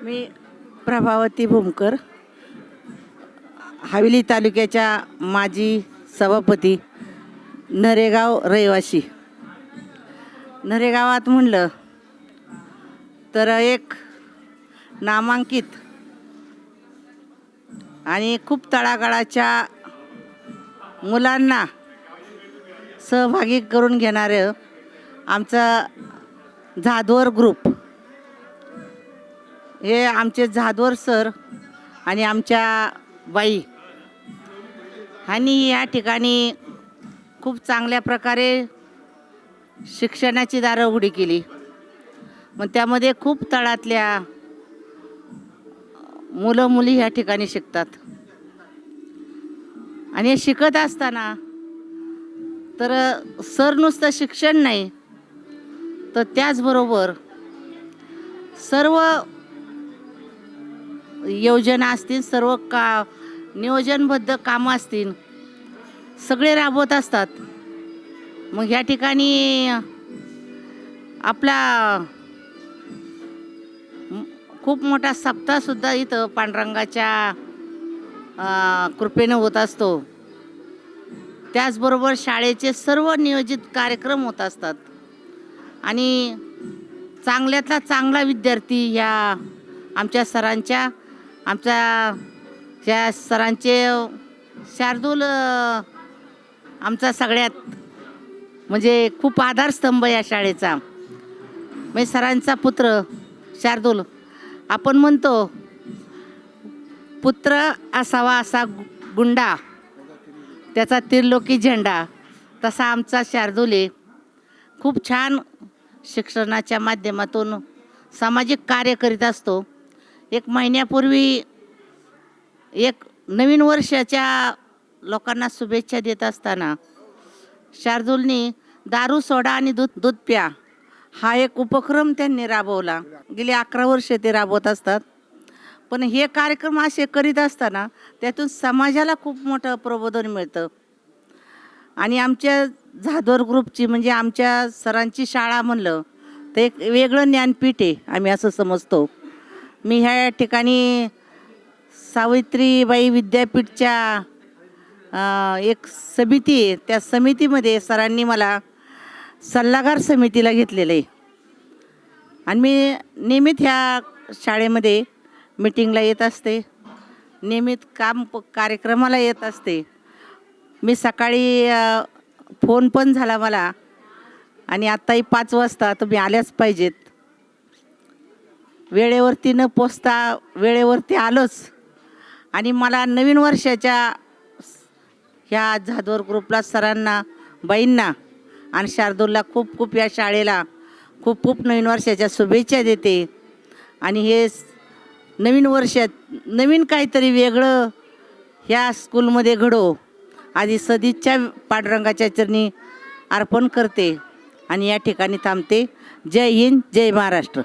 मी प्रभावती भूमकर, हवेली तालुक्याच्या माजी सभापती, नरेगाव रहिवासी. नरेगावात म्हणलं तर एक नामांकित आणि खूप तळागाळाच्या मुलांना सहभागी करून घेणारं आमचा झादवर ग्रुप. हे आमचे झादवर सर आणि आमच्या बाई आणि या ठिकाणी खूप चांगल्या प्रकारे शिक्षणाची दारं उघडी केली. मग त्यामध्ये खूप तळातल्या मुलं मुली ह्या ठिकाणी शिकतात. आणि हे शिकत असताना तर सर नुसतं शिक्षण नाही, तर त्याचबरोबर सर्व योजना असतील, सर्व नियोजनबद्ध कामं असतील, सगळे राबवत असतात. मग ह्या ठिकाणी आपला खूप मोठा सप्ताहसुद्धा इथं पांडुरंगाच्या कृपेनं होत असतो. त्याचबरोबर शाळेचे सर्व नियोजित कार्यक्रम होत असतात. आणि चांगल्यातला चांगला विद्यार्थी ह्या आमच्या सरांच्या ह्या सरांचे शार्दूल आमचा सगळ्यात म्हणजे खूप आधारस्तंभ या शाळेचा. म्हणजे सरांचा पुत्र शार्दूल, आपण म्हणतो पुत्र असावा असा गुंडा, त्याचा त्रिलोकी झेंडा, तसा आमचा शार्दूल आहे. खूप छान शिक्षणाच्या माध्यमातून सामाजिक कार्य करीत असतो. एक महिन्यापूर्वी एक नवीन वर्षाच्या लोकांना शुभेच्छा देत असताना शार्दूलनी दारू सोडा आणि दूध प्या हा एक उपक्रम त्यांनी राबवला. गेली 11 वर्ष ते राबवत असतात. पण हे कार्यक्रम असे करीत असताना त्यातून समाजाला खूप मोठं प्रबोधन मिळतं. आणि आमच्या झादवर ग्रुपची म्हणजे आमच्या सरांची शाळा म्हणलं तर एक वेगळं ज्ञानपीठ आहे, आम्ही असं समजतो. मी ह्या ठिकाणी सावित्रीबाई विद्यापीठच्या एक समिती आहे, त्या समितीमध्ये सरांनी मला सल्लागार समितीला घेतलेलं आहे. आणि मी नियमित ह्या शाळेमध्ये मीटिंगला येत असते, नियमित कार्यक्रमाला येत असते. मी सकाळी फोन पण झाला मला, आणि आत्ताही 5 वाजता तुम्ही आल्याच पाहिजेत. वेळेवरती न पोचता वेळेवरती आलोच. आणि मला नवीन वर्षाच्या ह्या झादवर ग्रुपला, सरांना, बाईंना आणि शार्दूलला खूप खूप या शाळेला खूप खूप नवीन वर्षाच्या शुभेच्छा देते. आणि हे नवीन वर्षात नवीन काहीतरी वेगळं ह्या स्कूलमध्ये घडो आधी सदिच्छा पांडुरंगाच्या चरणी अर्पण करते आणि या ठिकाणी थांबते. जय हिंद, जय महाराष्ट्र.